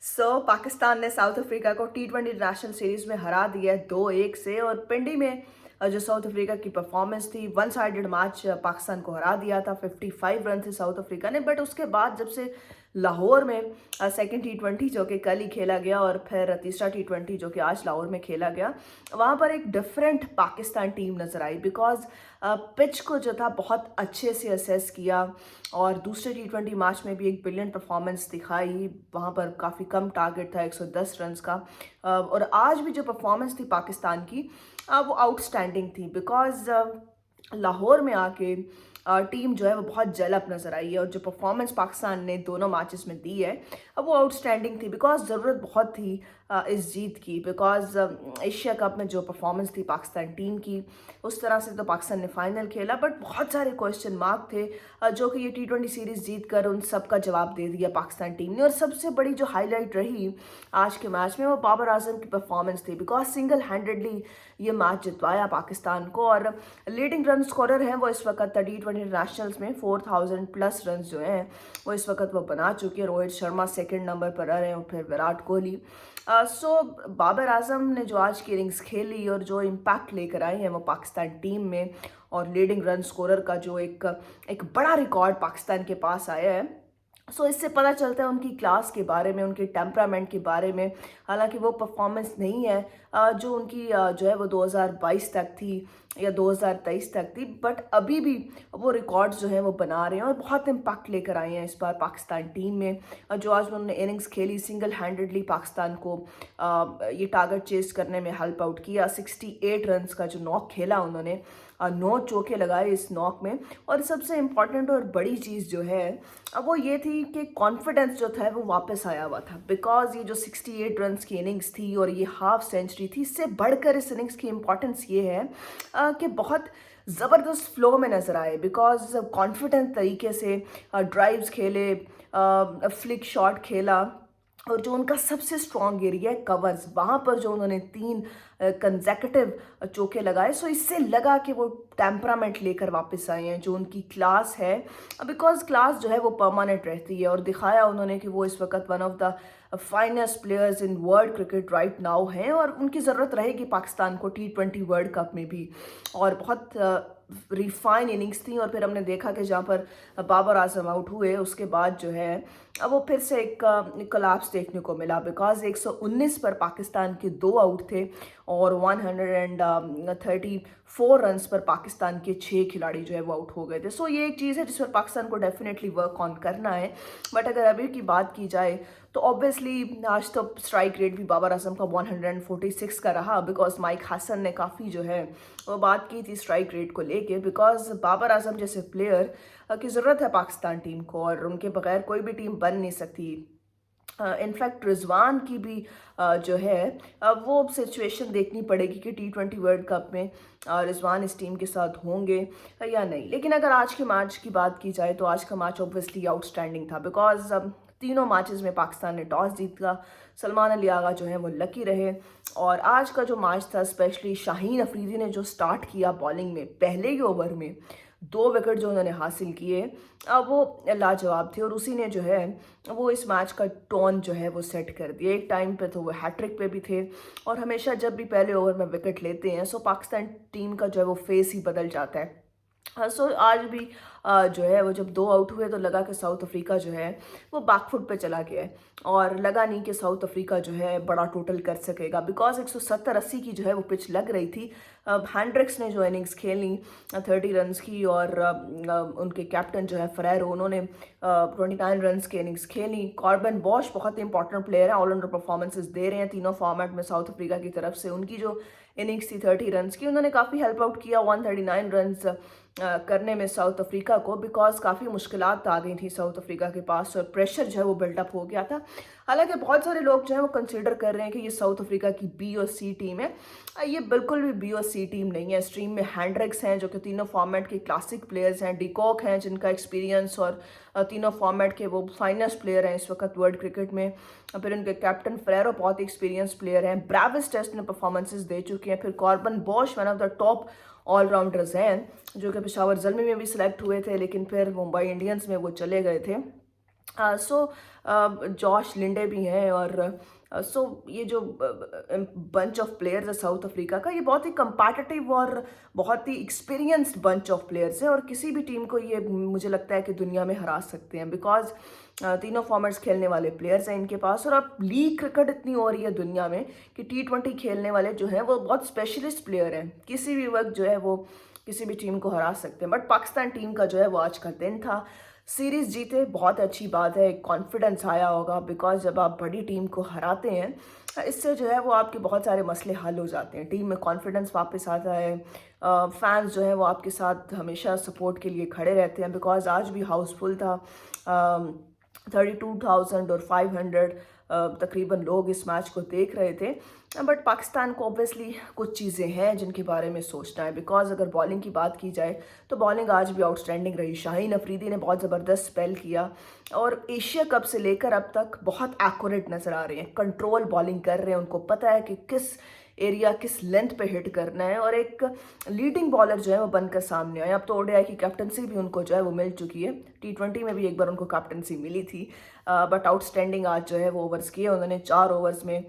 पाकिस्तान ने south Africa को टी20 national series में हरा दिया है 2-1 से। और पिंडी में जो साउथ अफ्रीका की परफॉर्मेंस थी, वन साइडेड मैच पाकिस्तान को हरा दिया था। 55 रन थे साउथ अफ्रीका ने। बट उसके बाद जब से लाहौर में सेकंड टी20 जो कि कल ही खेला गया और फिर तीसरा टी20 जो कि आज लाहौर में खेला गया, वहाँ पर एक डिफरेंट पाकिस्तान टीम नज़र आई। बिकॉज पिच को जो था बहुत अच्छे से असेस किया और दूसरे टी20 मैच में भी एक ब्रिलियंट परफॉर्मेंस दिखाई। वहाँ पर काफ़ी कम टारगेट था 110 रन का। और आज भी जो परफॉर्मेंस थी पाकिस्तान की, वो आउटस्टैंडिंग थी। बिकॉज लाहौर में आके टीम जो है वो बहुत जल अप नज़र आई है और जो परफॉर्मेंस पाकिस्तान ने दोनों मैचेस में दी है, अब वो आउटस्टैंडिंग थी। बिकॉज ज़रूरत बहुत थी इस जीत की। बिकॉज एशिया कप में जो परफॉर्मेंस थी पाकिस्तान टीम की, उस तरह से तो पाकिस्तान ने फाइनल खेला, बट बहुत सारे क्वेश्चन मार्क थे जो कि ये टी20 सीरीज़ जीत कर उन सब का जवाब दे दिया पाकिस्तान टीम ने। और सबसे बड़ी जो हाईलाइट रही आज के मैच में, वो बाबर आजम की परफॉर्मेंस थी। बिकॉज सिंगल हैंडेडली ये मैच जितवाया पाकिस्तान को। और लीडिंग रन स्कोरर हैं वो इस वक्त टी20 नेशनल्स में 4000 प्लस रन जो हैं वो इस वक्त वो बना चुके हैं। रोहित शर्मा सेकंड नंबर पर आ रहे हैं और फिर विराट कोहली। बाबर आजम ने जो आज की इनिंग्स खेली और जो इम्पैक्ट लेकर आए हैं वो पाकिस्तान टीम में, और लीडिंग रन स्कोरर का जो एक बड़ा रिकॉर्ड पाकिस्तान के पास आया है, इससे पता चलता है उनकी क्लास के बारे में, उनके टेम्परामेंट के बारे में। हालांकि वो परफॉर्मेंस नहीं है जो उनकी जो है वो 2022 तक थी या 2023 तक थी, बट अभी भी वो रिकॉर्ड्स जो हैं वो बना रहे हैं और बहुत इम्पैक्ट लेकर आए हैं इस बार पाकिस्तान टीम में। जो आज उन्होंने इनिंग्स खेली, सिंगल हैंडेडली पाकिस्तान को ये टारगेट चेस करने में हेल्प आउट किया। 68 रन का जो नॉक खेला उन्होंने, 9 चौके लगाए इस नॉक में। और सबसे इम्पॉर्टेंट और बड़ी चीज़ जो है अब वो ये थी कि कॉन्फिडेंस जो था वो वापस आया हुआ था। बिकॉज ये जो 68 रन की इनिंग्स थी और ये हाफ सेंचुरी थी, इससे बढ़कर इस इनिंग्स की इम्पॉर्टेंस ये है कि बहुत ज़बरदस्त फ्लो में नज़र आए। बिकॉज कॉन्फिडेंट तरीके से ड्राइव्स खेले, फ्लिक शॉट खेला, और जो उनका सबसे स्ट्रॉन्ग एरिया है कवर्स, वहाँ पर जो उन्होंने 3 कंसेक्यूटिव चौके लगाए, इससे लगा कि वो टेम्परामेंट लेकर वापस आए हैं, जो उनकी क्लास है। बिकॉज क्लास जो है वो परमानेंट रहती है और दिखाया उन्होंने कि वो इस वक्त one of the finest players in world cricket right now हैं। और उनकी ज़रूरत रहेगी पाकिस्तान को टी20 वर्ल्ड कप में भी। और बहुत रिफाइन इनिंग्स थी। और फिर हमने देखा कि जहाँ पर बाबर आजम आउट हुए उसके बाद जो है अब वो फिर से एक कोलैप्स देखने को मिला। बिकॉज 119 पर पाकिस्तान के 2 आउट थे और 134 रन्स पर पाकिस्तान के 6 खिलाड़ी जो है वो आउट हो गए थे। ये एक चीज़ है जिस पर पाकिस्तान को डेफिनेटली वर्क ऑन करना है। बट अगर अभी की बात की जाए तो ऑब्वियसली आज तो स्ट्राइक रेट भी बाबर आजम का 146 का रहा। बिकॉज माइक हसन ने काफ़ी जो है वो बात की थी स्ट्राइक रेट को लेके। बिकॉज बाबर आजम जैसे प्लेयर की ज़रूरत है पाकिस्तान टीम को और उनके बगैर कोई भी टीम बन नहीं सकती। इनफैक्ट रिजवान की भी जो है वो सिचुएशन देखनी पड़ेगी कि टी20 वर्ल्ड कप में रिजवान इस टीम के साथ होंगे या नहीं। लेकिन अगर आज के मैच की बात की जाए तो आज का मैच ऑब्वियसली आउटस्टैंडिंग था। बिकॉज तीनों मैचेस में पाकिस्तान ने टॉस जीता। सलमान अली आगा जो है वो लकी रहे। और आज का जो मैच था, स्पेशली शाहीन अफरीदी ने जो स्टार्ट किया बॉलिंग में, पहले ही ओवर में 2 विकेट जो उन्होंने हासिल किए, वो लाजवाब थे। और उसी ने जो है वो इस मैच का टोन जो है वो सेट कर दिया। एक टाइम पे तो वो हैट्रिक पे भी थे और हमेशा जब भी पहले ओवर में विकेट लेते हैं पाकिस्तान टीम का जो है वो फेस ही बदल जाता है। आज भी जो है वो जब 2 आउट हुए तो लगा कि साउथ अफ्रीका जो है वो बैकफुट पे चला गया है और लगा नहीं कि साउथ अफ्रीका जो है बड़ा टोटल कर सकेगा। बिकॉज 170-80 की जो है वो पिच लग रही थी। हैंड्रिक्स ने जो इनिंग्स खेली 30 रन की और उनके कैप्टन जो है फरेरो, उन्होंने 29 रन की इनिंग्स खेली। कॉर्बन बॉश बहुत इंपॉर्टेंट प्लेयर है, ऑलराउंडर परफॉर्मेंसेस दे रहे हैं तीनों फॉर्मेट में साउथ अफ्रीका की तरफ से। उनकी जो इनिंग्स थी 30 रन की, उन्होंने काफ़ी हेल्प आउट किया 139 रन करने में साउथ अफ्रीका को। बिकॉज काफ़ी मुश्किलात आ गई थी साउथ अफ्रीका के पास और प्रेशर जो है वो बिल्डअप हो गया था। हालांकि बहुत सारे लोग जो है वो कंसिडर कर रहे हैं कि ये साउथ अफ्रीका की बी और सी टीम है। ये बिल्कुल भी बी और सी टीम नहीं है। इस टीम में हैंड्रिक्स हैं जो कि तीनों फॉर्मेट के क्लासिक प्लेयर्स हैं, डिकॉक हैं जिनका एक्सपीरियंस और तीनों फॉर्मेट के वो फाइनेस्ट प्लेयर हैं इस वक्त वर्ल्ड क्रिकेट में। फिर उनके कैप्टन फरेरो बहुत एक्सपीरियंस प्लेयर हैं, ब्राविस टेस्ट में परफॉर्मेंसेस दे चुके हैं। फिर carbon Bosch one of the top allrounders हैं जो कि पेशावर ज़ल्मी में भी सिलेक्ट हुए थे लेकिन फिर मुंबई इंडियंस में वो चले गए थे। सो जॉश लिंडे भी हैं और सो ये जो बंच ऑफ प्लेयर्स है साउथ अफ्रीका का, ये बहुत ही कंपैटिटिव और बहुत ही एक्सपीरियंस्ड बंच ऑफ प्लेयर्स है और किसी भी टीम को ये मुझे लगता है कि दुनिया में हरा सकते हैं, बिकॉज तीनों फॉर्मेट्स खेलने वाले प्लेयर्स हैं इनके पास। और अब लीग क्रिकेट इतनी हो रही है दुनिया में कि T20 खेलने वाले जो हैं वो बहुत स्पेशलिस्ट प्लेयर हैं, किसी भी वक्त जो है वो किसी भी टीम को हरा सकते हैं। बट पाकिस्तान टीम का जो है वो आज का दिन था, सीरीज जीते, बहुत अच्छी बात है, कॉन्फिडेंस आया होगा, बिकॉज जब आप बड़ी टीम को हराते हैं इससे जो है वो आपके बहुत सारे मसले हल हो जाते हैं, टीम में कॉन्फिडेंस वापस आता है, फैंस जो है वो आपके साथ हमेशा सपोर्ट के लिए खड़े रहते हैं। बिकॉज आज भी हाउसफुल था, 32,500 तकरीबन लोग इस मैच को देख रहे थे। बट पाकिस्तान को ऑब्वियसली कुछ चीज़ें हैं जिनके बारे में सोचना है, बिकॉज अगर बॉलिंग की बात की जाए तो बॉलिंग आज भी आउटस्टैंडिंग रही। शाहीन अफरीदी ने बहुत ज़बरदस्त स्पेल किया और एशिया कप से लेकर अब तक बहुत एक्यूरेट नज़र आ रहे हैं, कंट्रोल बॉलिंग कर रहे हैं, उनको पता है कि किस एरिया किस लेंथ पे हिट करना है और एक लीडिंग बॉलर जो है वो बनकर सामने आए। अब तो ODI की कैप्टनसी भी उनको जो है वो मिल चुकी है, T20 में भी एक बार उनको कैप्टनसी मिली थी, बट आउटस्टैंडिंग आज जो है वो ओवर्स किए उन्होंने। 4 ओवर्स में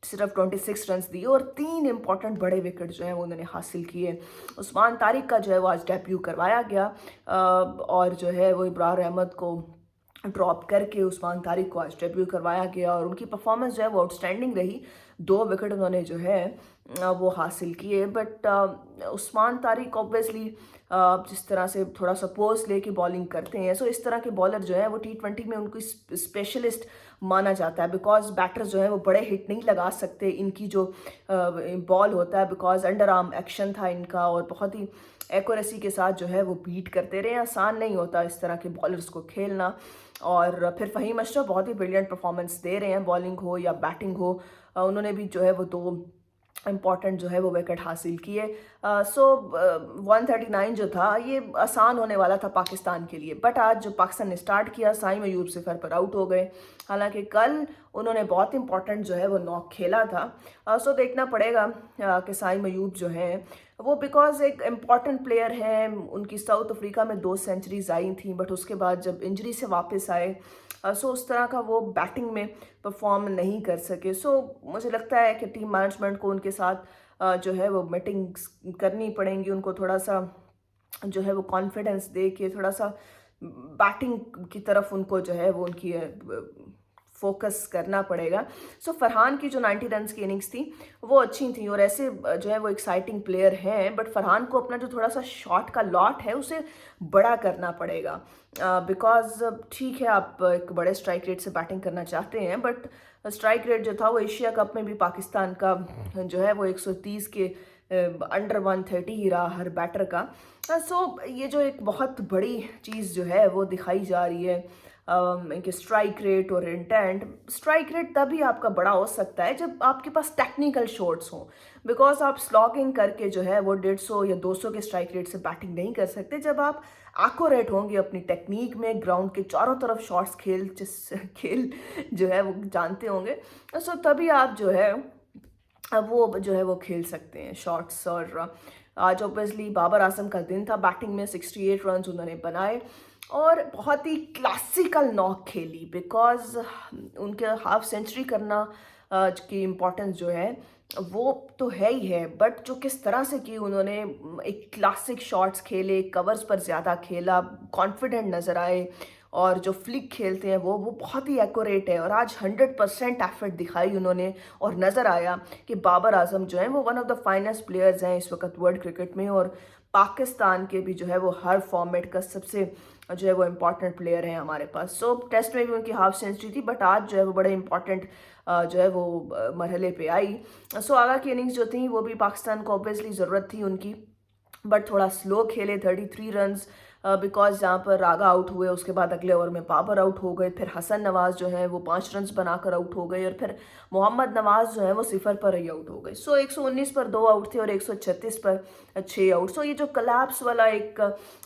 सिर्फ 26 रन दिए और 3 इंपॉर्टेंट बड़े विकेट जो है वो उन्होंने हासिल किए। उस्मान तारिक का जो है वो आज डेब्यू करवाया गया और जो है वो इब्रार अहमद को ड्रॉप करके उस्मान तारिक को आज डेब्यू करवाया गया और उनकी परफॉर्मेंस जो है वो आउटस्टैंडिंग रही, 2 विकेट उन्होंने जो है वो हासिल किए। बट उस्मान तारिक ऑब्वियसली जिस तरह से थोड़ा सा पोस्ट लेके बॉलिंग करते हैं, सो इस तरह के बॉलर जो है वो T20 में उनको स्पेशलिस्ट माना जाता है, बिकॉज बैटर्स जो है वो बड़े हिट नहीं लगा सकते, इनकी जो बॉल होता है, बिकॉज अंडर आर्म एक्शन था इनका और बहुत ही एक्यूरेसी के साथ जो है वो बीट करते रहे। आसान नहीं होता इस तरह के बॉलर्स को खेलना। और फिर फ़हीम अशरफ बहुत ही ब्रिलियंट परफॉर्मेंस दे रहे हैं, बॉलिंग हो या बैटिंग हो, उन्होंने भी जो है वो 2 इम्पॉर्टेंट जो है वो विकेट हासिल किए। सो 139 जो था ये आसान होने वाला था पाकिस्तान के लिए, बट आज जो पाकिस्तान ने स्टार्ट किया, साइम अयूब सिफर पर आउट हो गए। हालांकि कल उन्होंने बहुत इंपॉर्टेंट जो है वो नॉक खेला था। सो देखना पड़ेगा कि साइम अयूब जो है वो, बिकॉज एक इम्पॉर्टेंट प्लेयर है, उनकी साउथ अफ्रीका में 2 सेंचुरीज आई थी, बट उसके बाद जब इंजरी से वापस आए सो उस तरह का वो बैटिंग में परफॉर्म नहीं कर सके। सो मुझे लगता है कि टीम मैनेजमेंट को उनके साथ जो है वो मीटिंग करनी पड़ेंगी, उनको थोड़ा सा जो है वो कॉन्फिडेंस दे के थोड़ा सा बैटिंग की तरफ उनको जो है वो उनकी फोकस करना पड़ेगा। सो फरहान की जो 90 रन की इनिंग्स थी वो अच्छी थी और ऐसे जो है वो एक्साइटिंग प्लेयर हैं, बट फरहान को अपना जो थोड़ा सा शॉट का लॉट है उसे बड़ा करना पड़ेगा, बिकॉज ठीक है आप एक बड़े स्ट्राइक रेट से बैटिंग करना चाहते हैं, बट स्ट्राइक रेट जो था वो एशिया कप में भी पाकिस्तान का जो है वो 130 के अंडर 130 ही रहा हर बैटर का। सो ये जो एक बहुत बड़ी चीज़ जो है वो दिखाई जा रही है कि स्ट्राइक रेट और इंटेंट। स्ट्राइक रेट तभी आपका बड़ा हो सकता है जब आपके पास टेक्निकल शॉट्स हों, बिकॉज आप स्लॉगिंग करके जो है वो 150 या 200 के स्ट्राइक रेट से बैटिंग नहीं कर सकते। जब आप एक्यूरेट होंगे अपनी टेक्निक में, ग्राउंड के चारों तरफ शॉट्स खेल जो है वो जानते होंगे, सो तभी आप जो है वो जो है वो खेल सकते हैं शॉट्स। और आज ऑब्वियसली बाबर आजम का दिन था, बैटिंग में 68 रन उन्होंने बनाए और बहुत ही क्लासिकल नॉक खेली, बिकॉज उनके हाफ सेंचुरी करना की इम्पोर्टेंस जो है वो तो है ही है, बट जो किस तरह से की उन्होंने, एक क्लासिक शॉट्स खेले, कवर्स पर ज़्यादा खेला, कॉन्फिडेंट नज़र आए और जो फ्लिक खेलते हैं वो बहुत ही एक्यूरेट है। और आज 100% एफर्ट दिखाई उन्होंने और नज़र आया कि बाबर आजम जो है वो one of the finest players हैं इस वक्त वर्ल्ड क्रिकेट में, और पाकिस्तान के भी जो है वो हर फॉर्मेट का सबसे जो है वो इम्पॉर्टेंट प्लेयर है हमारे पास। सो टेस्ट में भी उनकी हाफ सेंचुरी थी, बट आज जो है वो बड़े इंपॉर्टेंट जो है वो मरहले पे आई। सो आगा की इनिंग्स जो थी वो भी पाकिस्तान को ऑब्वियसली ज़रूरत थी उनकी, बट थोड़ा स्लो खेले, 33 रन्स, बिकॉज जहाँ पर रागा आउट हुए उसके बाद अगले ओवर में बाबर आउट हो गए, फिर हसन नवाज जो है वो 5 रन बनाकर आउट हो गए और फिर मोहम्मद नवाज जो है वो 0 पर ही आउट हो गए। सो 119 पर 2 आउट थे और 136 पर 6 आउट। सो ये जो कलैप्स वाला एक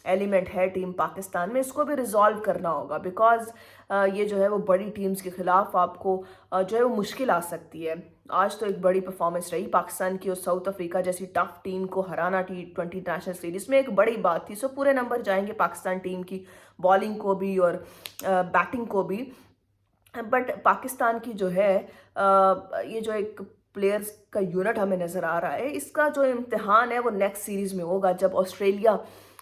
एलिमेंट है टीम पाकिस्तान में, इसको भी रिजॉल्व करना होगा, बिकॉज ये जो है वो बड़ी टीम्स के खिलाफ आपको जो है वो मुश्किल आ सकती है। आज तो एक बड़ी परफॉर्मेंस रही पाकिस्तान की और साउथ अफ्रीका जैसी टफ टीम को हराना T20 इंटरनेशनल सीरीज में एक बड़ी बात थी। सो पूरे नंबर जाएंगे पाकिस्तान टीम की बॉलिंग को भी और बैटिंग को भी। बट पाकिस्तान की जो है ये जो एक प्लेयर्स का यूनिट हमें नज़र आ रहा है, इसका जो इम्तिहान है वो नेक्स्ट सीरीज़ में होगा जब ऑस्ट्रेलिया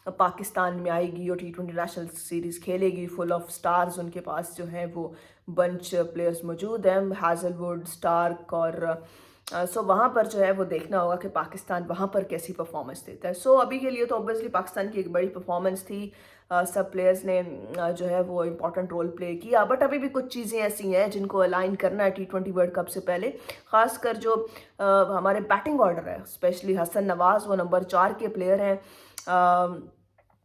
पाकिस्तान में आएगी और T20 नेशनल सीरीज़ खेलेगी। फुल ऑफ स्टार्स उनके पास जो है वो बंच प्लेयर्स मौजूद हैं, हैजलवुड, स्टार्क और सो वहाँ पर जो है वो देखना होगा कि पाकिस्तान वहाँ पर कैसी परफॉर्मेंस देता है। सो अभी के लिए तो ऑब्वियसली पाकिस्तान की एक बड़ी परफॉर्मेंस थी। सब प्लेयर्स ने जो है वो इम्पॉर्टेंट रोल प्ले किया, बट अभी भी कुछ चीज़ें ऐसी हैं जिनको अलाइन करना है T20 वर्ल्ड कप से पहले। ख़ासकर जो हमारे बैटिंग ऑर्डर है, स्पेशली हसन नवाज़, वो नंबर 4 के प्लेयर हैं।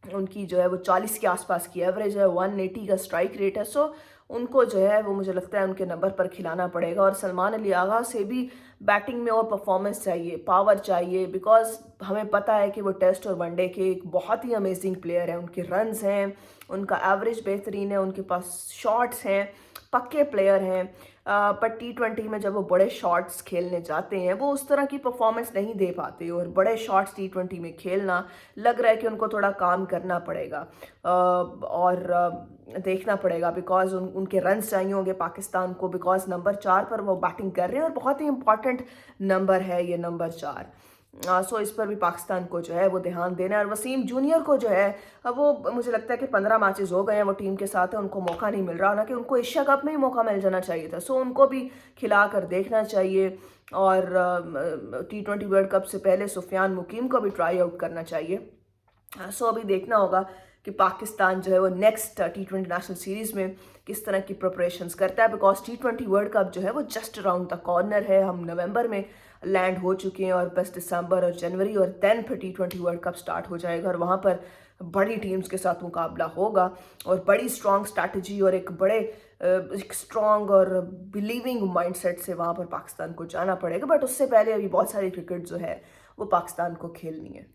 उनकी जो है वो 40 के आसपास की एवरेज है, 180 का स्ट्राइक रेट है। सो उनको जो है वो मुझे लगता है उनके नंबर पर खिलाना पड़ेगा। और सलमान अली आगा से भी बैटिंग में और परफॉर्मेंस चाहिए, पावर चाहिए, बिकॉज हमें पता है कि वो टेस्ट और वनडे के एक बहुत ही अमेजिंग प्लेयर हैं। उनके रन्स हैं, उनका एवरेज बेहतरीन है, उनके पास शॉट्स हैं, पक्के प्लेयर हैं। पर T20 में जब वो बड़े शॉट्स खेलने जाते हैं वो उस तरह की परफॉर्मेंस नहीं दे पाते, और बड़े शॉट्स T20 में खेलना लग रहा है कि उनको थोड़ा काम करना पड़ेगा और देखना पड़ेगा, बिकॉज उनके रन्स चाहिए होंगे पाकिस्तान को, बिकॉज नंबर 4 पर वो बैटिंग कर रहे हैं और बहुत ही इंपॉर्टेंट नंबर है ये नंबर 4। सो इस पर भी पाकिस्तान को जो है वो ध्यान देना है। और वसीम जूनियर को जो है वो मुझे लगता है कि 15 मैचेस हो गए हैं वो टीम के साथ है, उनको मौका नहीं मिल रहा ना, कि उनको एशिया कप में ही मौका मिल जाना चाहिए था। सो उनको भी खिला कर देखना चाहिए। और T20 वर्ल्ड कप से पहले सुफियान मुकीम को भी ट्राई आउट करना चाहिए। सो अभी देखना होगा कि पाकिस्तान जो है वो नेक्स्ट T20 नेशनल सीरीज़ में किस तरह की प्रिपरेशंस करता है, बिकॉज T20 वर्ल्ड कप जो है वो जस्ट अराउंड द कॉर्नर है। हम नवंबर में लैंड हो चुके हैं और बस दिसंबर और जनवरी और देन फिर T20 वर्ल्ड कप स्टार्ट हो जाएगा और वहाँ पर बड़ी टीम्स के साथ मुकाबला होगा और बड़ी स्ट्रॉन्ग स्ट्रैटेजी और एक स्ट्रॉन्ग और बिलीविंग माइंडसेट से वहाँ पर पाकिस्तान को जाना पड़ेगा। बट उससे पहले अभी बहुत सारी क्रिकेट जो है वो पाकिस्तान को खेलनी है।